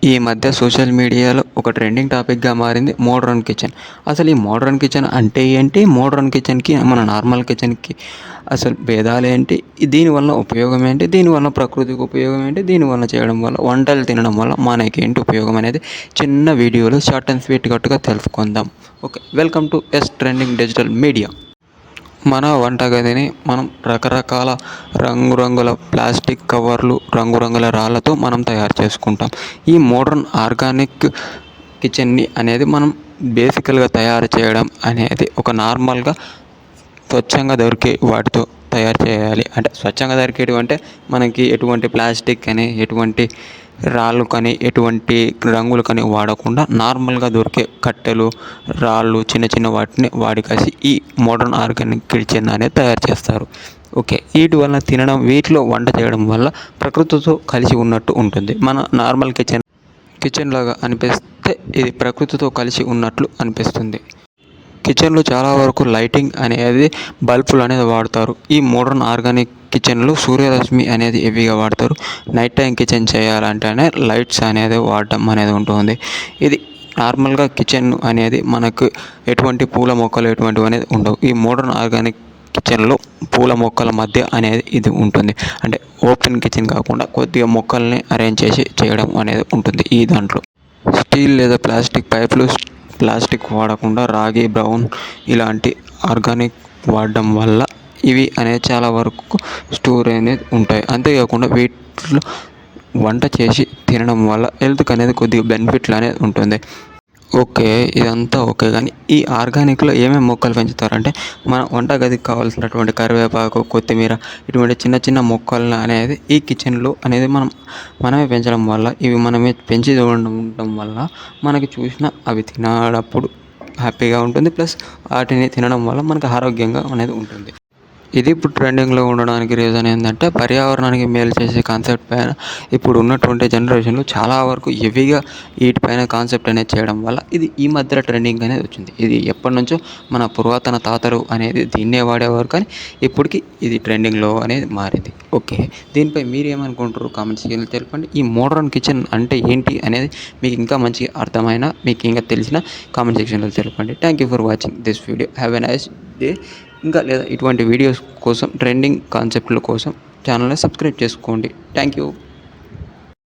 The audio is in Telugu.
ఈ మధ్య సోషల్ మీడియాలో ఒక ట్రెండింగ్ టాపిక్గా మారింది మోడ్రన్ కిచెన్. అసలు ఈ మోడ్రన్ కిచెన్ అంటే ఏంటి? మోడ్రన్ కిచెన్కి మన నార్మల్ కిచెన్కి అసలు భేదాలు ఏంటి? దీనివల్ల ఉపయోగం ఏంటి? దీనివల్ల ప్రకృతికి ఉపయోగం ఏంటి? దీనివల్ల చేయడం వల్ల వంటలు తినడం వల్ల మనకేంటి ఉపయోగం అనేది చిన్న వీడియోలో షార్ట్ అండ్ స్వీట్ కట్టుగా తెలుసుకుందాం. Okay, welcome to S trending digital media. మన వంటగదిని మనం రకరకాల రంగురంగుల ప్లాస్టిక్ కవర్లు, రంగురంగుల రాళ్ళతో మనం తయారు చేసుకుంటాం. ఈ మోడ్రన్ ఆర్గానిక్ కిచెన్ని అనేది మనం బేసికల్గా తయారు చేయడం అనేది ఒక నార్మల్గా స్వచ్ఛంగా దొరికే వాటితో తయారు చేయాలి. అంటే స్వచ్ఛంగా దొరికేటివి అంటే మనకి ఎటువంటి ప్లాస్టిక్ అని, ఎటువంటి రాళ్ళు కానీ, ఎటువంటి రంగులు కానీ వాడకుండా నార్మల్గా దొరికే కట్టెలు, రాళ్ళు, చిన్న చిన్న వాటిని వాడికేసి ఈ మోడ్రన్ ఆర్గానిక్ కిచెన్ అనేది తయారు చేస్తారు. ఓకే, వీటి వల్ల తినడం, వీటిలో వంట చేయడం వల్ల ప్రకృతితో కలిసి ఉన్నట్టు ఉంటుంది. మన నార్మల్ కిచెన్ లాగా అనిపిస్తే ఇది ప్రకృతితో కలిసి ఉన్నట్లు అనిపిస్తుంది. కిచెన్లో చాలా వరకు లైటింగ్ అనేది బల్బులు అనేది వాడతారు. ఈ మోడ్రన్ ఆర్గానిక్ కిచెన్లో సూర్యరశ్మి అనేది హెవీగా వాడతారు. నైట్ టైం కిచెన్ చేయాలంటేనే లైట్స్ అనేది వాడటం అనేది ఉంటుంది. ఇది నార్మల్గా కిచెన్ అనేది మనకు ఎటువంటి పూల మొక్కలు ఎటువంటివి అనేది ఉండవు. ఈ మోడ్రన్ ఆర్గానిక్ కిచెన్లో పూల మొక్కల మధ్య అనేది ఇది ఉంటుంది. అంటే ఓపెన్ కిచెన్ కాకుండా కొద్దిగా మొక్కల్ని అరేంజ్ చేసి చేయడం అనేది ఉంటుంది. ఈ దాంట్లో స్టీల్ లేదా ప్లాస్టిక్ పైపులు, ప్లాస్టిక్ వాడకుండా రాగి, బ్రౌన్ ఇలాంటి ఆర్గానిక్ వాడడం వల్ల ఇవి అనేది చాలా వరకు స్టోర్ అనేది ఉంటాయి. అంతేకాకుండా వీటిలో వంట చేసి తినడం వల్ల హెల్త్కి అనేది కొద్దిగా బెనిఫిట్లు అనేది ఉంటుంది. ఓకే, ఇదంతా ఓకే, కానీ ఈ ఆర్గానిక్లో ఏమేమి మొక్కలు పెంచుతారంటే మన వంటగదికి కావాల్సినటువంటి కరివేపాకు, కొత్తిమీర ఇటువంటి చిన్న చిన్న మొక్కలను అనేది ఈ కిచెన్లో అనేది మనమే పెంచడం వల్ల, ఇవి మనమే పెంచి ఉండడం వల్ల మనకి చూసిన అవి తినప్పుడు హ్యాపీగా ఉంటుంది. ప్లస్ వాటిని తినడం వల్ల మనకు ఆరోగ్యంగా అనేది ఉంటుంది. ఇది ఇప్పుడు ట్రెండింగ్లో ఉండడానికి రీజన్ ఏంటంటే పర్యావరణానికి మేలు చేసే కాన్సెప్ట్ పైన ఇప్పుడు ఉన్నటువంటి జనరేషన్లో చాలా వరకు హెవీగా వీటిపైన కాన్సెప్ట్ అనేది చేయడం వల్ల ఇది ఈ మధ్య ట్రెండింగ్ అనేది వచ్చింది. ఇది ఎప్పటి నుంచో మన పురాతన తాతలు అనేది దీన్నే వాడేవారు, కానీ ఇప్పటికి ఇది ట్రెండింగ్లో అనేది మారింది. ఓకే, దీనిపై మీరు ఏమనుకుంటారు? కామెంట్ సెక్షన్లో తెలపండి. ఈ మోడ్రన్ కిచెన్ అంటే ఏంటి అనేది మీకు ఇంకా మంచిగా అర్థమైనా, మీకు ఇంకా తెలిసిన కామెంట్ సెక్షన్లో తెలపండి. Thank you for watching this video. Have a nice day. ఇంకా లేదా ఇటువంటి వీడియోస్ కోసం, ట్రెండింగ్ కాన్సెప్ట్ల కోసం ఛానల్ని సబ్స్క్రైబ్ చేసుకోండి. Thank you.